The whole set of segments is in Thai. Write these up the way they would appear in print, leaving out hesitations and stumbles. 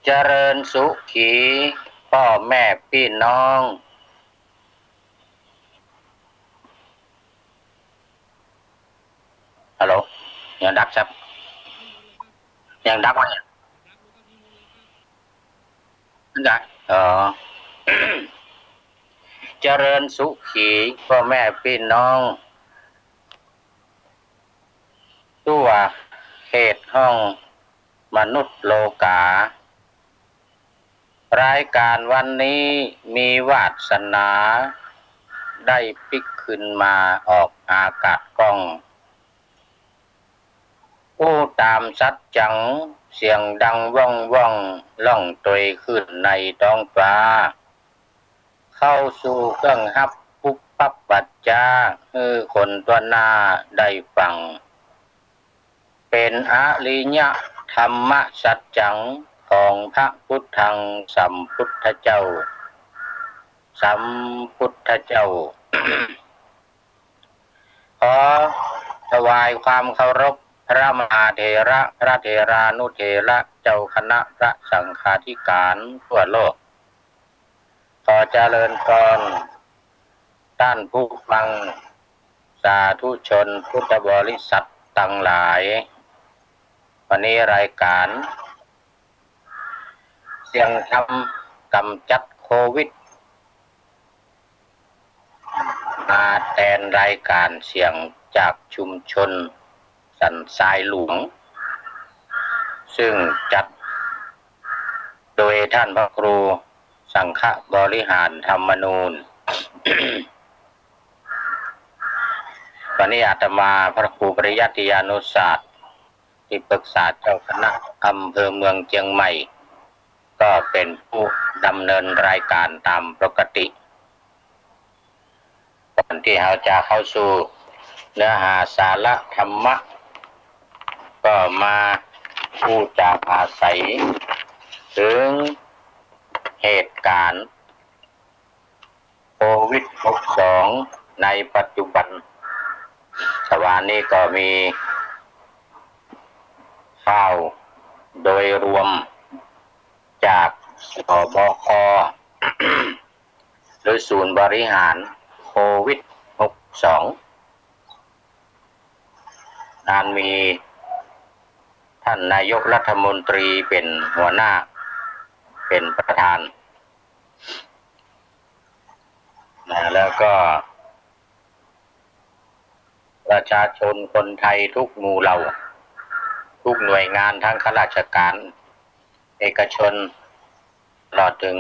เจริญสุขีพ่อแม่พี่น้องฮัลโหลยังดักครับยังดักวะเนี่ยนั่นไงเจริญสุขีพ่อแม่พี่น้องตัวเขตห้องมนุษย์โลการายการวันนี้มีวาสนาได้ปิกขึ้นมาออกอากาศกล้องผู้ตามสัจจังเสียงดังว่องว่องล่องตยขึ้นในท้องฟ้าเข้าสู่เครื่องฮับปุบปับปัจจาคนตัวหน้าได้ฟังเป็นอริยธรรมสัจจังของพระพุทธังสัมพุทธเจ้าสัมพุทธเจ้า ขอถวายความเคารพพระมหาเถระพระเถรานุเถระเจ้าคณะพระสังฆาธิการทั่วโลกขอเจริญพรท่านผู้ฟังสาธุชนพุทธบริษัททั้งหลายวันนี้รายการเสียงธรรมกำจัดโควิดมาแทนรายการเสียงจากชุมชนสันทรายหลวงซึ่งจัดโดยท่านพระครูสังฆบริหารธรรมนูญ วันนี้อาตมาพระครูปริยัติยานุศาสตร์ที่ปรึกษาเจ้าคณะอำเภอเมืองเชียงใหม่ก็เป็นผู้ดำเนินรายการตามปกติก่อนที่เราจะเข้าสู่เนื้อหาสาระธรรมะก็มาพูดจากอาศัยถึงเหตุการณ์โควิด-12 ในปัจจุบันสวานี้ก็มีข่าวโดยรวมจากสบค หรือศูนย์บริหารโควิด-12 นั้นมีท่านนายกรัฐมนตรีเป็นหัวหน้าเป็นประธานแล้วก็ประชาชนคนไทยทุกหมู่เหล่าทุกหน่วยงานทั้งข้าราชการเอกชนตลอดถึง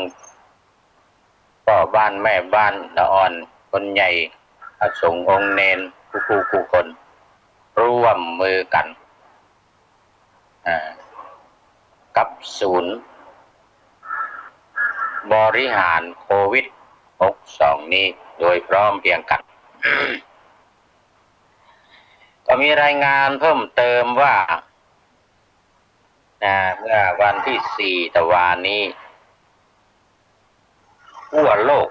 พ่อบ้านแม่บ้านละอ่อนคนใหญ่พระสงฆ์องค์เณรผู้คนร่วมมือกันกับศูนย์บริหารโควิด-12 นี้โดยพร้อมเพรียงกัน ก็มีรายงานเพิ่มเติมว่าเมื่อวันที่ 4 ตุลานี้ทั่วโลก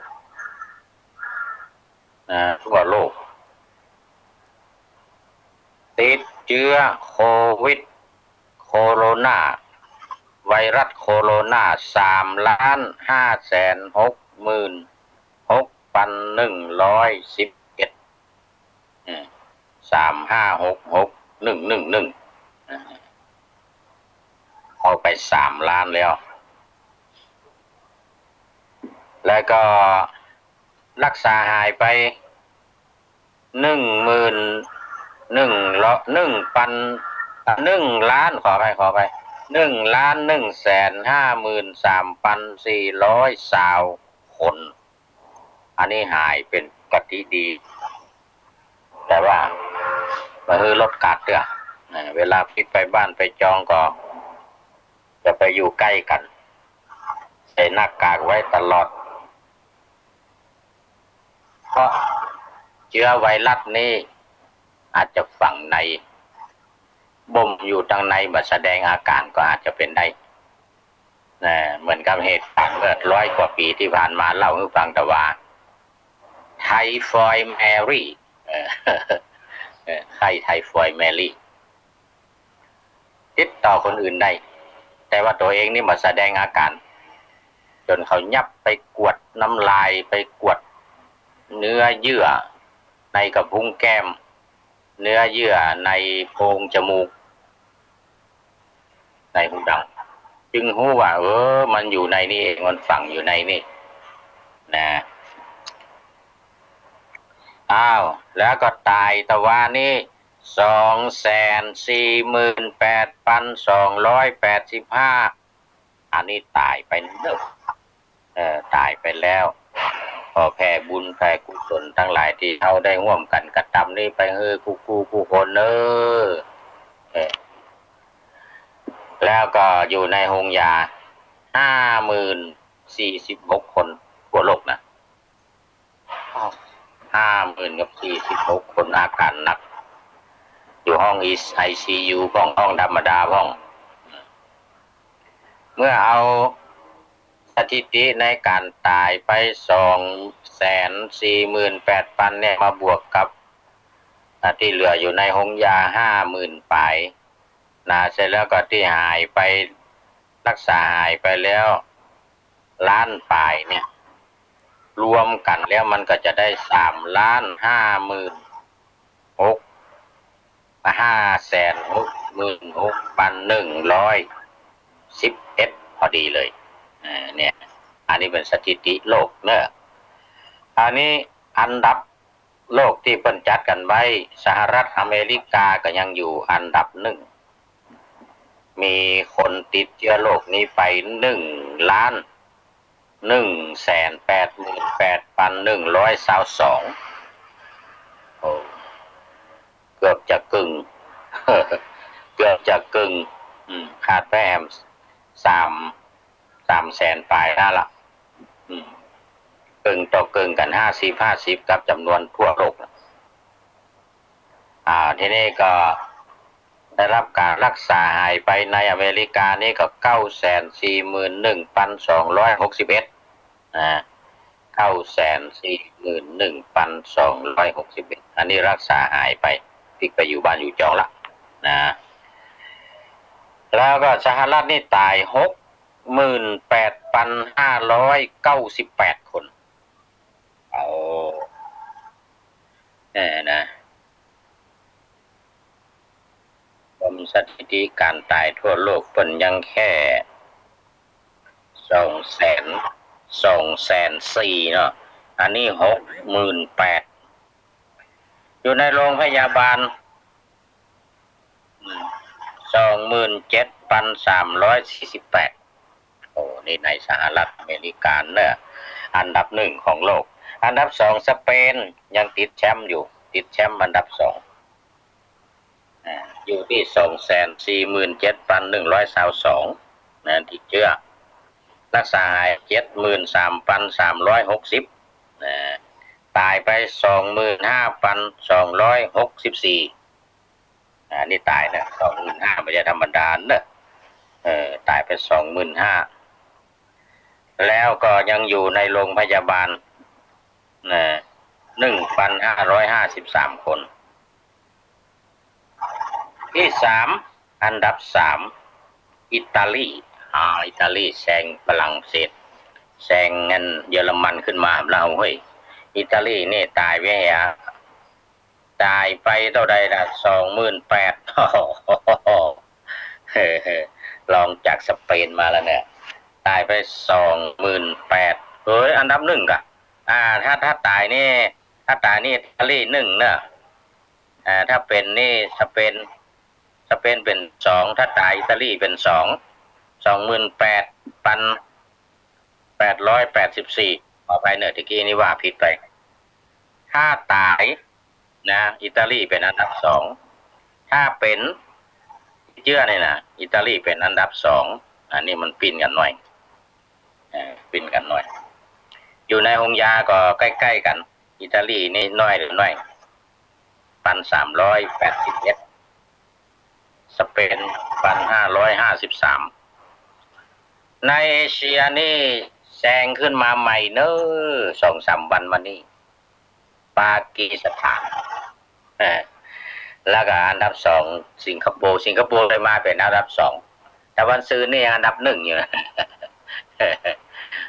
ติดเชื้อโควิดโคโรนาไวรัสโคโรนา 3,566,111 3,566,111เอาไป3 ล้านแล้วก็รักษาหายไป1,153,420 คนอันนี้หายเป็นปกติดีแต่ว่าลดกัดเด้อเวลาพิดไปบ้านไปจองก็จะไปอยู่ใกล้กันใส่หน้ากากไว้ตลอดเพราะเชื้อไวรัสนี้อาจจะฝังในบ่มอยู่ทางในมาแสดงอาการก็อาจจะเป็นได้เหมือนกับเหตุการณ์เมื่อ100 กว่าปีที่ผ่านมาเล่าให้ฟังแต่ว่าไทฟอยด์แมรี่ไข้ไทฟอยด์แมรี่ติดต่อคนอื่นได้แต่ แต่ว่าตัวเองนี่มาแสดงอาการจนเขายับไปกวดน้ำลายไปกวดเนื้อเยื่อในกระพุ้งแก้มเนื้อเยื่อในโพรงจมูกในหูดังจึงรู้ว่ามันอยู่ในนี่เองมันฝังอยู่ในนี่นะอ้าวแล้วก็ตายตะวันนี้248,285อันนี้ตายไปเนิ่ตายไปแล้วพอแผ่บุญแผ่กุศลทั้งหลายที่เขาได้ร่วมกันกระทำนี้ไปคู่คนแล้วก็อยู่ในโรงยา50,046คนทั่วโลกนะ50,046คนอาการหนักอยู่ห้องICUห้องธรรมดาห้องเมื่อเอาสถิติในการตายไป248,000เนี่ยมาบวกกับที่เหลืออยู่ในห้องยา50,000ปลายเสร็จแล้วก็ที่หายไปรักษาหายไปแล้วล้านปลายเนี่ยรวมกันแล้วมันก็จะได้3,556,111พอดีเลยเนี่ยอันนี้เป็นสถิติโลกเนอะอันนี้อันดับโลกที่เพิ่นจัดกันไว้สหรัฐอเมริกาก็ยังอยู่อันดับ1มีคนติดเชื้อโรคนี้ไป1,188,122โอ้เกือบจะกึ่ง เกือบจะกึ่งขาดไปแอม300,000ปลายแล้วล่ะกึ่งต่อกึ่งกัน50กับจำนวนทั่วโลกทีนี้ก็ได้รับการรักษาหายไปในอเมริกานี่ก็941,261941,261อันนี้รักษาหายไปที่ไปอยู่บ้านอยู่จองละนะแล้วก็สหรัฐนี่ตาย68,598 คนนะสถิติการตายทั่วโลกเพิ่นยังแค่204,000เนาะอันนี้68,000อยู่ในโรงพยาบาล27,348โอ้นี่ในสหรัฐอเมริกาเนี่ยอันดับ1ของโลกอันดับ2สเปนยังติดแชมป์อยู่ติดแชมป์อันดับ2อยู่ที่247,122นะติดเชื้อรักษาหาย73,360ตายไป25,264นี่ตายนะ25,000ไม่ใช่ธรรมดาเนอะตายไป25,000แล้วก็ยังอยู่ในโรงพยาบาล1,553 คนที่3อันดับ3อิตาลีอิตาลีแซงฝรั่งเศสแซงเงินเยอรมันขึ้นมาเราเฮ้ยอิตาลีนี่ตายไปตายไปเท่าใดล่ะ28,000ลองจากสเปนมาแล้วเนี่ยตายไป28,000เฮ้ยอันดับ1ก่ะถ้าตายนี่อิตาลี1เนอะถ้าเป็นนี่สเปนเป็น2ถ้าตายอิตาลีเป็น28,884ขออภัยเนอะตะกี้นี่ว่าผิดไปถ้าตายนะอิตาลีเป็นอันดับ2ถ้าเป็นเชื่อเนี่ยนะอิตาลีเป็นอันดับ2อันนี้มันปิ้นกันหน่อยอยู่ในห้องยาก็ใกล้ๆกันอิตาลีนี่น้อยหรือน้อย1,381สเปน1,553ในเอเชียนี่แซงขึ้นมาใหม่เนอะ2-3 วันมานี้ปากีสถานแล้วก็อันดับ2สิงคโปร์เลยมาเป็นอันดับ แต่วันซืนนี่ยังอันดับ1อยู่นะ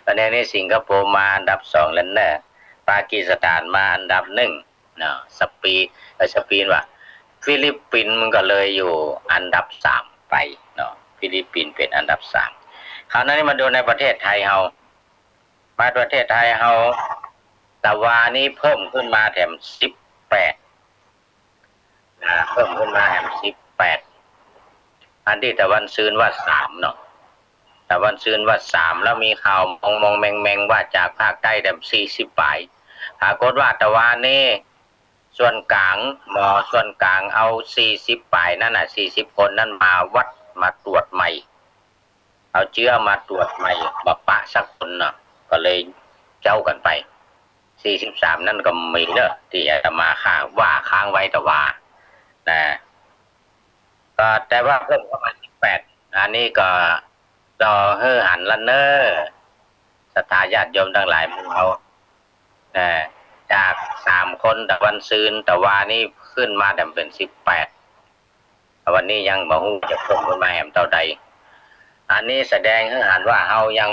วันนี้สิงคโปร์มาอันดับ2แล้วเนอะปากีสถานมาอันดับ1เนาะสปีนว่ะฟิลิปปินส์มันก็เลยอยู่อันดับ3ไปเนาะฟิลิปปินส์เป็นอันดับ3คราวนั้นมาดูในประเทศไทยเฮาตะวานี้เพิ่มขึ้นมาแถม18เพิ่มขึ้นมาแถม18อันที่ตะวันซืนว่า3เนาะตะวันซืนว่า3แล้วมีข่าวมองแมงว่าจากภาคใต้แถม40ปลายปรากฏว่าตะวันนี้ส่วนกลางส่วนกลางเอา40ปลายนั่นน่ะ40คนนั่นมาวัดมาตรวจใหม่เอาเชื้อมาตรวจใหม่บปะสักคนเนาะก็เลยเจ้ากันไป43นั่นก็มีเนอะที่จะมาค้างไว้แต่ว่านะก็แต่ว่าเพิ่มเข้ามา18อันนี้ก็รอเฮือหันละเนอศรัทธาญาติโยมทั้งหลายมึงเอาจาก3 คนแต่วันซืนแต่ว่านี่ขึ้นมาแต่เป็น18วันนี้ยังบ่ฮู้จะเพิ่มขึ้นมาแหมเท่าใดอันนี้แสดงให้เห็นว่าเฮายัง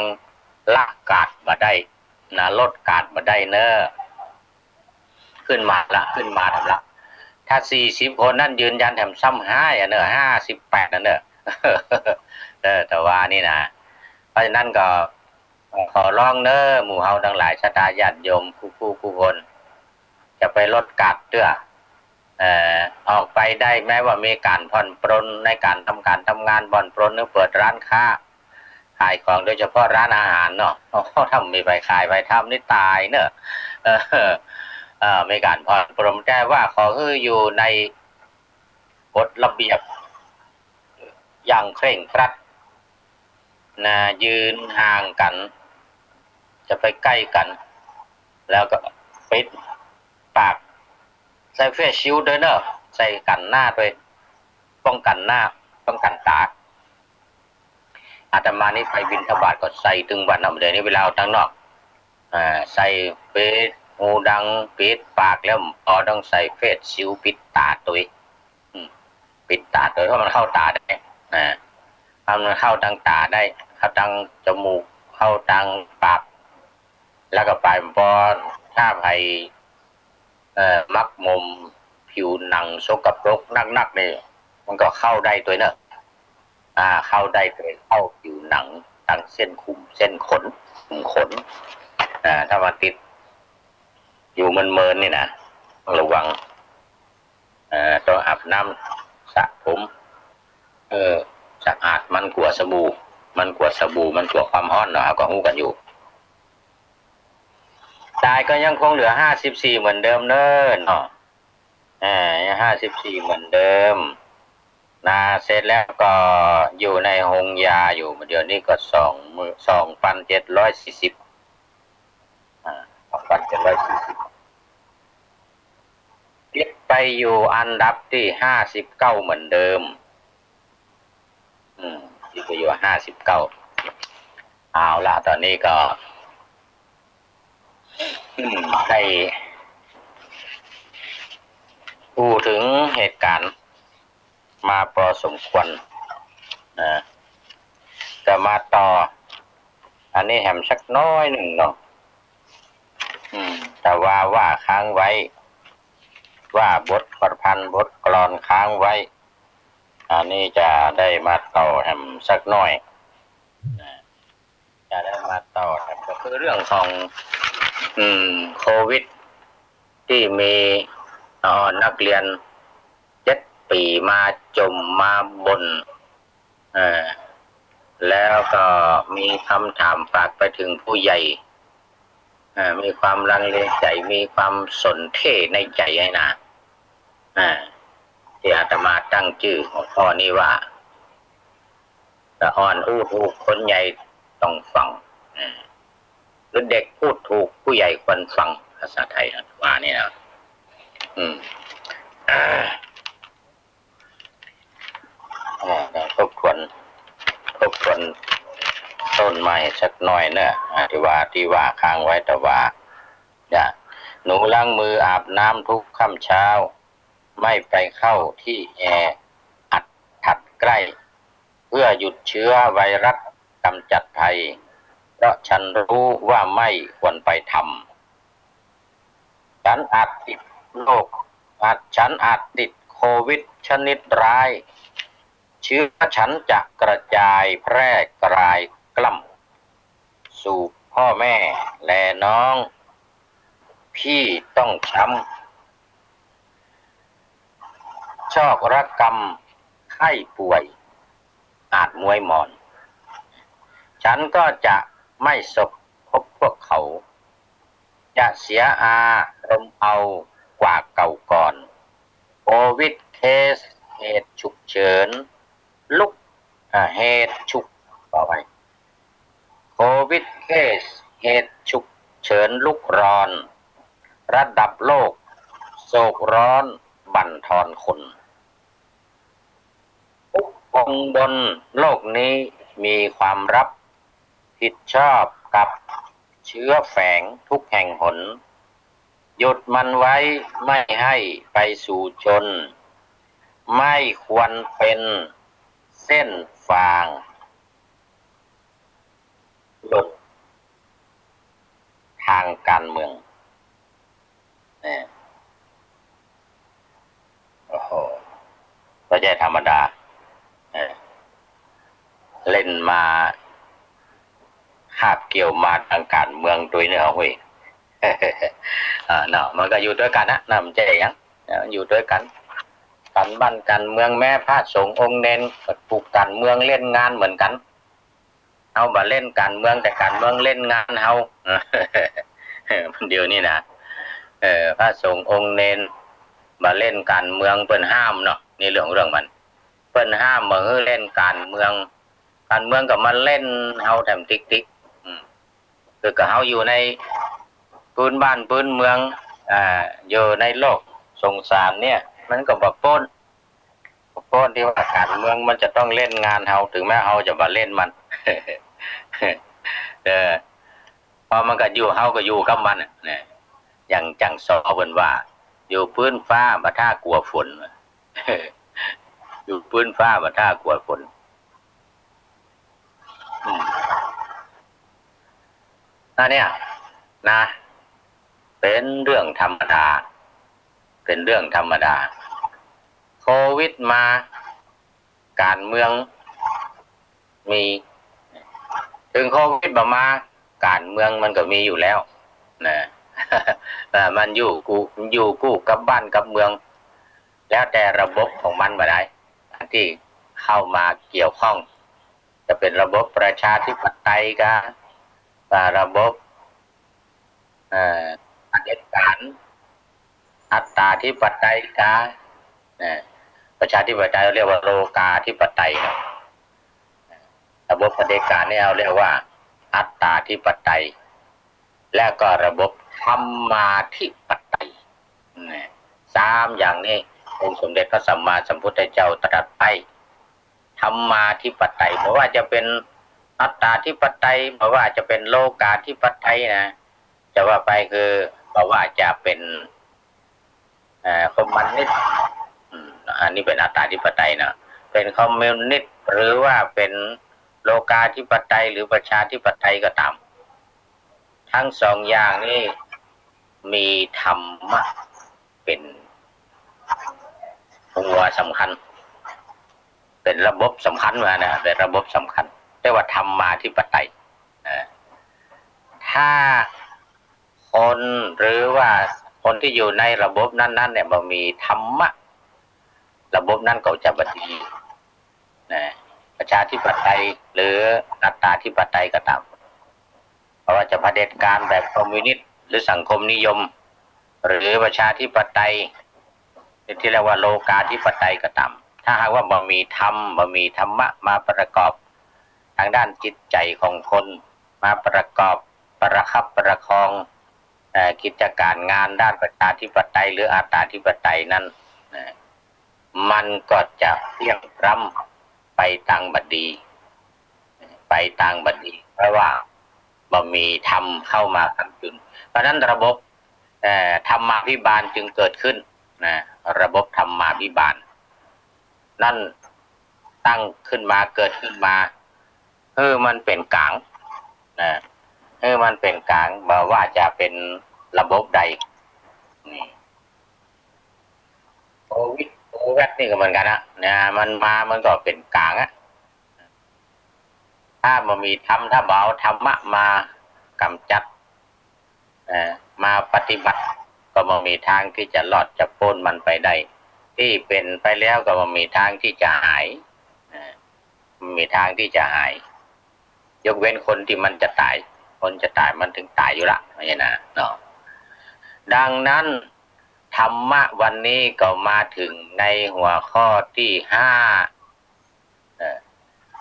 ละกาดมาได้นะลดกาดมาได้เนอะขึ้นมาทำละถ้า40 คนนั่นยืนยันแถมซ้ำ5อ่ะเนอะ58อ่ะเนอะแต่ว่านี่นะเพราะฉะนั้นก็ขอร้องเนอะหมู่เฮาทั้งหลายศรัทธาญาติโยมผู้คนจะไปลดกาดเตื้อออกไปได้แม้ว่ามีการผ่อนปรนในการทำงานผ่อนปรนหรือเปิดร้านค้าขายของโดยเฉพาะร้านอาหารเนาะถ้ามีไปขายไปทำนี่ตายเนอะไม่การผ่อนปรนแต่ว่าขอให้อยู่ในกฎระเบียบอย่างเคร่งครัดนะยืนห่างกันจะไปใกล้กันแล้วก็ปิดปากใส่เฟซชิลด์ด้วยเนอะใส่กันหน้าด้วยป้องกันหน้าป้องกันตาอาตมานี่ไปบิณฑบาตก็ใส่ถึงวันเอาเดี๋ยวนี้เวลาทั้งนอกใส่ปิดหูดังปิดปากแล้วพอต้องใส่เฟซชิลด์ปิดตาตัวปิดตาตัวเพราะมันเข้าตาได้มันเข้าทางตาได้เข้าทางจมูกเข้าทางปากแล้วก็ไปพอถ้าไปมักมุมผิวหนังสกปรกนักๆนี่มันก็เข้าได้ตัวเนอะเข้าได้ตัวเข้าผิวหนังทั้งเส้นคุมเส้นขนถ้ามาติดอยู่เมินๆนี่นะระวังต้องอาบน้ำสระผมสะอาดมันกลัวสบู่มันกลัวความร้อนเนาะก็หู้กันอยู่ตายก็ยังคงเหลือ54เหมือนเดิมเนาะยัง54เหมือนเดิมเสร็จแล้วก็อยู่ในหงยาอยู่เดี๋ยวนี้ก็2,7402,740ลิบไปอยู่อันดับที่59เหมือนเดิมที่ไปอยู่59เอาละตอนนี้ก็ได้พูดถึงเหตุการณ์มาพอสมควรจะมาต่ออันนี้แหมสักน้อยหนึ่งเนาะแต่ว่าค้างไว้ว่าบทประพันธ์บทกลอนค้างไว้อันนี้จะได้มาต่อแหมสักน้อยจะได้มาต่อแหมก็คือเรื่องของโควิดที่มีนักเรียน7 ปีมาจมมาบนแล้วก็มีคำถามฝากไปถึงผู้ใหญ่มีความลังเลใจมีความสนเท่ในใจให้นะที่อาตมาตั้งชื่อของพ่อนี่ว่าแต่อ่อนอู้ถูกคนใหญ่ต้องฟังหรือเด็กพูดถูกผู้ใหญ่ควรฟังภาษาไทยว่านี่นะทบทวนต้นไม้สักหน่อยเนอะที่ว่าค้างไว้แต่ว่าหนูล้างมืออาบน้ำทุกค่ำเช้าไม่ไปเข้าที่แออัดถัดใกล้ พื่อหยุดเชื้อไวรัสกำจัดภัยเพราะฉันรู้ว่าไม่ควรไปทำฉันอาจติดโรคฉันอาจติดโควิดชนิดร้ายเชื้อฉันจะกระจายแพร่กลายกล้ำสู่พ่อแม่และน้องพี่ต้องช้ำชอกระกำไข้ป่วยอาจมวยหมอนฉันก็จะไม่สบพบพวกเขาจะเสียอารมณ์เอากว่าเก่าก่อนโควิดเคสเหตุฉุกเฉินลุกเหตุฉุกต่อไปโควิดเคสเหตุฉุกเฉินลุกร้อนระดับโลกโศกร้อนบั่นทอนคนทุกองค์บนโลกนี้มีความรับผิดชอบกับเชื้อแฝงทุกแห่งหนหยุดมันไว้ไม่ให้ไปสู่ชนไม่ควรเป็นเส้นฟางหลุดทางการเมืองเนี่ยโอ้โหไม่ใช่ธรรมดาเล่นมาคาบเกี่ยวมาทางการเมืองโดยเนื้อเว้ยเนาะมันก็อยู่ด้วยกันนะนะมันจะอย่างอยู่ด้วยกันกันบ้านกันเมืองแม่พระสงฆ์องค์เน้นปลูกการเมืองเล่นงานเหมือนกันเอามาเล่นการเมืองแต่การเมืองเล่นงานเฮาเดี๋ยวนี้นะพระสงฆ์องค์เน้นมาเล่นการเมืองเปิ้นห้ามเนาะนี่เรื่องมันเปิ้นห้ามมาเล่นการเมืองกับมาเล่นเฮาแถมติ๊กคือกับเฮาอยู่ในพื้นบ้านพื้นเมืองอยู่ในโลกสงสารเนี่ยมันก็แบบป้นที่ว่าการเมืองมันจะต้องเล่นงานเฮาถึงแม้เฮาจะมาเล่นมันเออพอมันก็อยู่เฮาก็อยู่กับมันเนี่ยอย่างจังสอเพิ่นว่าอยู่พื้นฟ้าบ่ท่ากลัวฝนอยู่พื้นฟ้าบ่ท่ากลัวฝนนั่นเนี่ยนะเป็นเรื่องธรรมดาเป็นเรื่องธรรมดาโควิดมาการเมืองมีถึงโควิดมาการเมืองมันก็มีอยู่แล้วนะมันอยู่กู้กับบ้านกับเมืองแล้วแต่ระบบของมันบ่ได้ที่เข้ามาเกี่ยวข้องจะเป็นระบบประชาธิปไตยกับระบบเผด็จการอัตตาธิปไตยกับประชาธิปไตยเรียกว่าโลกาธิปไตยระบบเผด็จการนี่เราเรียกว่าอัตตาธิปไตยแล้วก็ระบบธรรมาธิปไตยสามอย่างนี้องค์สมเด็จพระสัมมาสัมพุทธเจ้าตรัสไปธรรมาธิปไตยเพราะว่าจะเป็นอัตตาธิปไตยเพราะว่าจะเป็นโลกาธิปไตยนะจะว่าไปคือเพราะว่าจะเป็นคอมมิวนิสต์อันนี้เป็นอัตตาธิปไตยนะเป็นคอมมิวนิสต์หรือว่าเป็นโลกาธิปไตยหรือประชาธิปไตยก็ตามทั้งสองอย่างนี้มีธรรมะเป็นหัวสำคัญเป็นระบบสำคัญมานะเป็นระบบสำคัญเรียกว่าธรรมาธิปไตยถ้าคนหรือว่าคนที่อยู่ในระบบนั้นๆเนี่ยมันมีธรรมะระบบนั้นก็จะบัดีนะประชาธิปไตยหรืออัตตาธิปไตยก็ตามเพราะว่าจะเผด็จการแบบคอมมิวนิสต์หรือสังคมนิยมหรือประชาธิปไตยที่เรียกว่าโลกาธิปไตยก็ตามถ้าหากว่าบ่มีธรรมบ่มีธรรมะมาประกอบทางด้านจิตใจของคนมาประกอบประคับประคองกิจการงานด้านประชาธิปไตยหรืออัตตาธิปไตยนั้นมันก็จะเที่ยงพร้ำไปทางบดีไปทางบดีเพราะว่าบ่มีธรรมเข้ามาคำจุนเพราะนั้นระบบธรรมาภิบาลจึงเกิดขึ้นนะระบบธรรมาภิบาลนั่น ตั้งขึ้นมาเกิดขึ้นมามันเป็นกลางนะมันเป็นกลางบอกว่าจะเป็นระบบใดนี่โควิดนี่ก็เหมือนกันนะมันก็เป็นกลางถ้ามันมีถ้าเบาธรรมะมากำจัดมาปฏิบัติก็มันมีทางที่จะรอดจะพ้นมันไปได้ที่เป็นไปแล้วก็มันมีทางที่จะหายมันมีทางที่จะหายยกเว้นคนที่มันจะตายคนจะตายมันถึงตายอยู่ละไม่ใช่นะเนาะดังนั้นธรรมะวันนี้ก็มาถึงในหัวข้อที่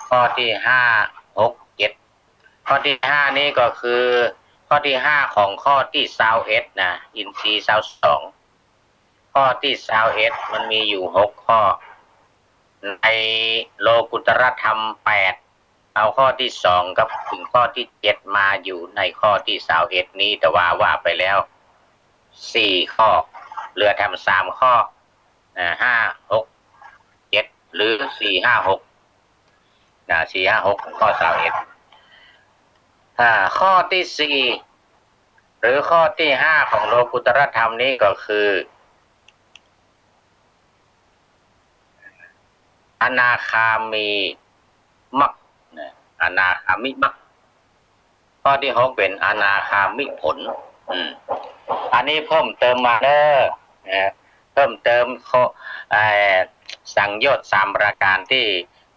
ข้อที่5 6 7ข้อที่5นี้ก็คือข้อที่5ของข้อที่21นะอินทรีย์22ข้อที่21มันมีอยู่6ข้อในโลกุตรธรรม8เอาข้อที่2กับถึงข้อที่7มาอยู่ในข้อที่21นี้แต่ว่าไปแล้ว4ข้อเหลือทำ3ข้อ5 6 7หรือ4 5 6 4 5 6ของข้อ21ข้อที่4หรือข้อที่5ของโลกุตรธรรมนี้ก็คืออนาคามีมรรคอนาคามิมรรคข้อที่6เป็นอนาคามิผลอันนี้เพิ่มเติมมาเพิ่มเติมสังโยชน์3ประการที่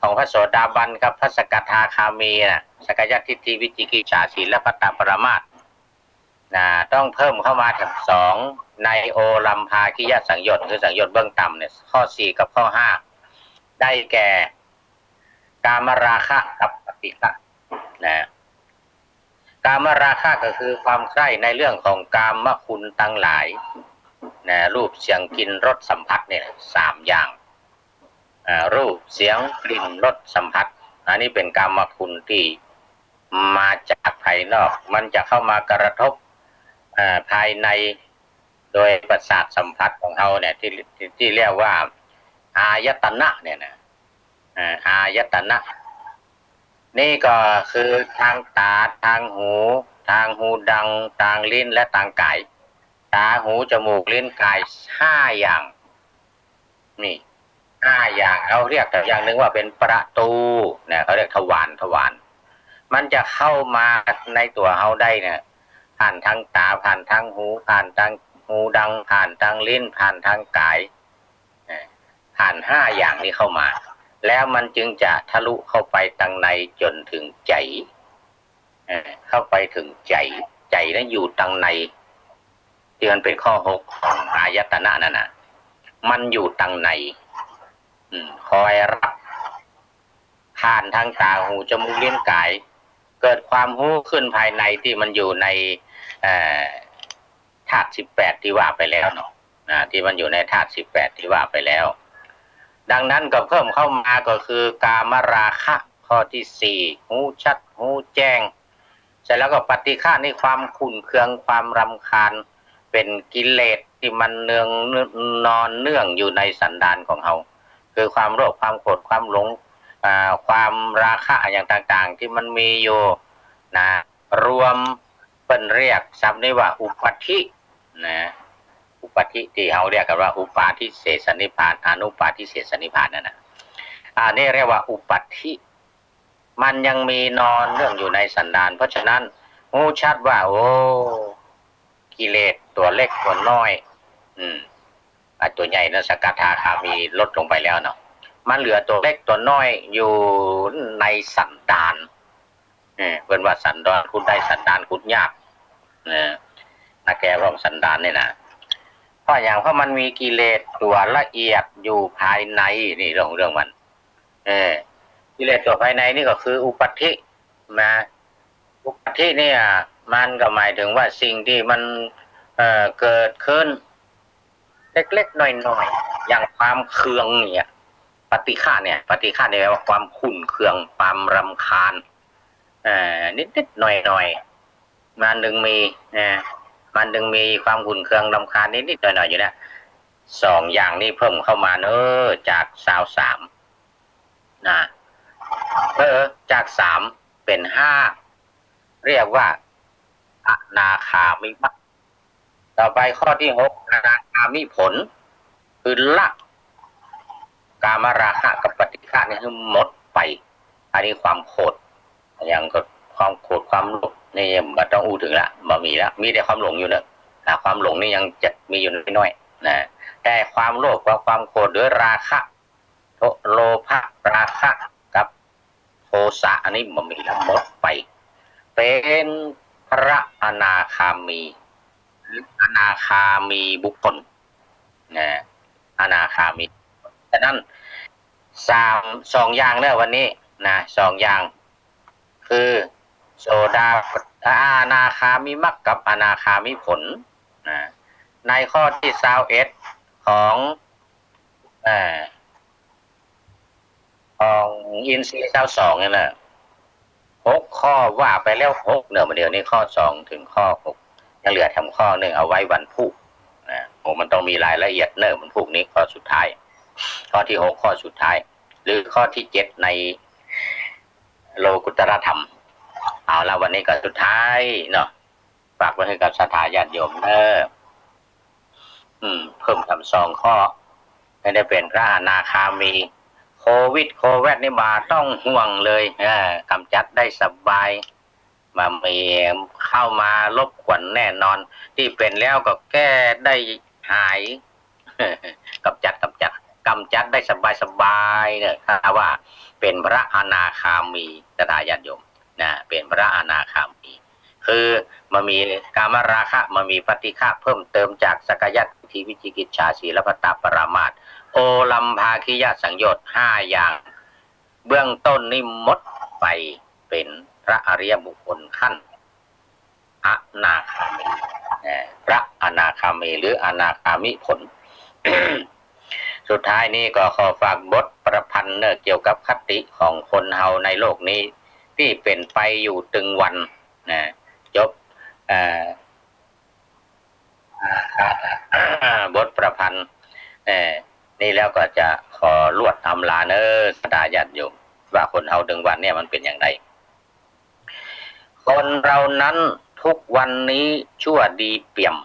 ของพระโสดาบันกับพระสกทาคามีสกยทิฏฐิวิจิกิจฉาศีลและปัตตปรามาสต้องเพิ่มเข้ามาถึง2ในโอลัมภาคิยสังโยชน์คือสังโยชน์เบื้องต่ำเนี่ยข้อ4กับข้อ5ได้แก่กามราคะกับปฏิฆะกามราคะก็คือความใคร่ในเรื่องของกามคุณทั้งหลายรูปเสียงกลิ่นรสสัมผัสเนี่ย3อย่างรูปเสียงกลิ่นรสสัมผัสอันนี้เป็นกามคุณที่มาจากภายนอกมันจะเข้ามากระทบภายในโดยประสาทสัมผัสของเราเนี่ยที่เรียกว่าอายตนะเนี่ยนะอายตนะนี่ก็คือทางตาทางหูดังทางลิ้นและทางกายตาหูจมูกลิ้นกาย5อย่างนี่5อย่างเขาเรียกแต่อย่างหนึ่งว่าเป็นประตูเนี่ยเขาเรียกทวารมันจะเข้ามาในตัวเขาได้เนี่ยผ่านทางตาผ่านทางหูผ่านทางหูดังผ่านทางลิ้นผ่านทางกายผ่าน5อย่างนี้เข้ามาแล้วมันจึงจะทะลุเข้าไปทางในจนถึงใจเข้าไปถึงใจนั้นอยู่ทางในที่มันเป็นข้อ6ของอายตนะนั่นนะมันอยู่ทางในคอยรับผ่านทางตาหูจมูกลิ้นกายเกิดความรู้ขึ้นภายในที่มันอยู่ในธาตุ18ที่ว่าไปแล้วเนาะที่มันอยู่ในธาตุ18ที่ว่าไปแล้วดังนั้นก็เพิ่มเข้ามาก็คือกามราคะข้อที่4หูชัดหูแจ้งเสร็จแล้วก็ปฏิฆะนี่ความขุ่นเคืองความรำคาญเป็นกิเลสที่มันนอนเนื่องอยู่ในสันดานของเราคือความโลภความโกรธความหลงความราคะอย่างต่างๆที่มันมีอยู่รวมเป็นเรียกศัพท์นี้ว่าอุปาทิอุปาทิที่เขาเรียกกันว่าอุปาทิเสสนิพพานอนุปาทิเสสนิพพานนั่นนะนี่เรียกว่าอุปาทิมันยังมีนอนเรื่องอยู่ในสันดานเพราะฉะนั้นหูชัดว่าโอ้กิเลสตัวเล็กตัวน้อยตัวใหญ่นะสกทาคามีลดลงไปแล้วเนาะมันเหลือตัวเล็กตัวน้อยอยู่ในสันดานเป็นว่าสันดานคุณได้สันดานคุณยากนะแกร้องสันดานเนี่ยนะเพราะอย่างเพราะมันมีกิเลสตัวละเอียดอยู่ภายในนี่เรื่องมันกิเลสตัวภายในนี่ก็คืออุปาทิอุปาทิเนี่ยมันก็หมายถึงว่าสิ่งที่มันเกิดขึ้นเล็กๆน้อยๆอย่างความเคืองเนี่ยปฏิฆะเนี่ยแปลว่าความขุ่นเคืองความรำคาญนิดๆหน่อยๆมันดึงมีความขุ่นเคืองรำคาญนิดๆหน่อยๆอยู่นะ2อย่างนี้เพิ่มเข้ามาจาก23 นะจากสามเป็นห้าเรียกว่าอนาคามิมัคต่อไปข้อที่หกอนาคามิผลคือละกามราคะกับปฏิฆะนี่คือหมดไปอันนี้ความโกรธอย่างก็ความโกรธความหลงนี่มันต้องอู้ถึงละมามีแล้วมีแต่ความหลงอยู่เนอะความหลงนี่ยังจะมีอยู่น้อยๆนะแต่ความโลภกับความโกรธหรือราคะโลภะราคะกับโทสะอันนี้มันมีแล้วหมดไปเป็นพระอนาคามีหรืออนาคามีบุคคลนะอนาคามีฉะนั้นสองอย่างเนี่ยวันนี้นะสองอย่างคือโสดาอนาคามิมักกับอนาคามิผลนะในข้อที่21ของของอินทรีย์22เนี่ยนะ6ข้อว่าไปแล้ว6เนี่ยมาเดี๋ยวนี้ข้อ2ถึงข้อ6ยังเหลือทำข้อหนึ่งเอาไว้วันพุธนะมันต้องมีรายละเอียดเนอะมันพุธนี้ข้อสุดท้ายข้อที่6ข้อสุดท้ายหรือข้อที่7ในโลกุตตรธรรมเอาละวันนี้ก็สุดท้ายเนาะฝากไว้ให้กับศรัทธาญาติโยมเนอะเพิ่มทำ2ข้อให้ได้เป็นพระอนาคามีโควิดนี่มาต้องห่วงเลยกำจัดได้สบายมามีเข้ามารบกวนแน่นอนที่เป็นแล้วก็แก้ได้หายกำจัดได้สบายเนี่ยถ้าว่าเป็นพระอนาคามีศรัทธาญาติโยมนะเป็นพระอนาคามีคือมันมีกามราคะมันมีปฏิฆะเพิ่มเติมจากสักยัตถิวิจิกิจฉาศีลพัตตปรามาสโอลัมภาคิยะสังโยชน์5อย่างเบื้องต้นนี่หมดไปเป็นพระอริยบุคคลขั้นอนาคามีพระอนาคามีหรืออนาคามิผล สุดท้ายนี้ก็ขอฝากบทประพันธ์เกี่ยวกับคติของคนเฮาในโลกนี้ที่เป็นไปอยู่ตึงวันนะจบบทประพันธ์นี่แล้วก็จะขอลวดอำลาศรัทธาญาติโยมว่าคนเฮาตึงวันเนี่ยมันเป็นอย่างไรคนเรานั้นทุกวันนี้ชั่วดีเปี่ยม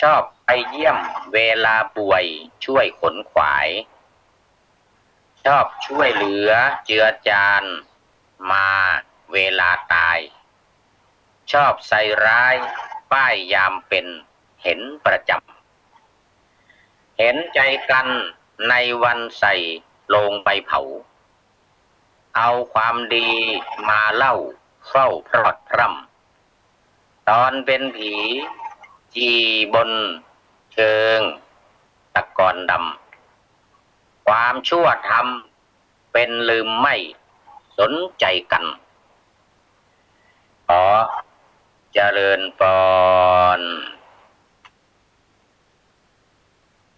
ชอบไปเยี่ยมเวลาป่วยช่วยขนขวายชอบช่วยเหลือเจือจานมาเวลาตายชอบใส่ร้ายป้ายยามเป็นเห็นประจำเห็นใจกันในวันใส่ลงไปเผาเอาความดีมาเล่าเฝ้าพรอดพร่ำตอนเป็นผีจีบนเชิงตะกอนดำความชั่วทำเป็นลืมไม่สนใจกันขอเจริญพร